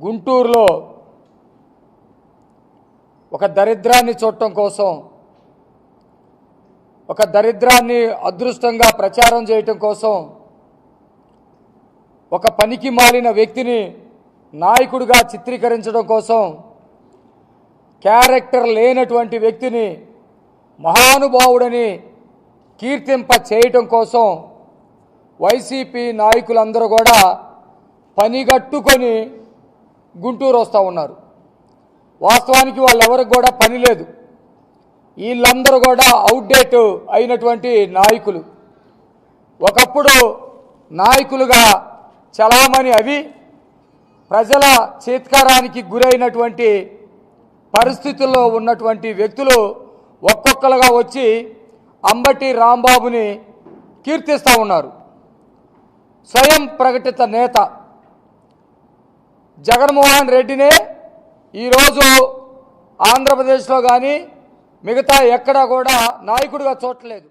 గుంటూరులో ఒక దరిద్రాన్ని చూడటం కోసం, ఒక దరిద్రాన్ని అదృష్టంగా ప్రచారం చేయటం కోసం ఒక పనికి మాలిన వ్యక్తిని నాయకుడిగా చిత్రీకరించడం కోసం, క్యారెక్టర్ లేనటువంటి వ్యక్తిని మహానుభావుడని కీర్తింప చేయటం కోసం వైసీపీ నాయకులందరూ కూడా పనిగట్టుకొని గుంటూరు వస్తూ ఉన్నారు. వాస్తవానికి వాళ్ళెవరికి కూడా పని లేదు. వీళ్ళందరూ కూడా అవుట్డేట్ అయినటువంటి నాయకులు. ఒకప్పుడు నాయకులుగా చలామణి అవి ప్రజల చేత్కారానికి గురైనటువంటి పరిస్థితుల్లో ఉన్నటువంటి వ్యక్తులు ఒక్కొక్కరుగా వచ్చి అంబటి రాంబాబుని కీర్తిస్తూ ఉన్నారు. స్వయం ప్రకటిత నేత జగన్మోహన్ రెడ్డినే ఈరోజు ఆంధ్రప్రదేశ్లో కానీ మిగతా ఎక్కడా కూడా నాయకుడిగా చూడలేదు.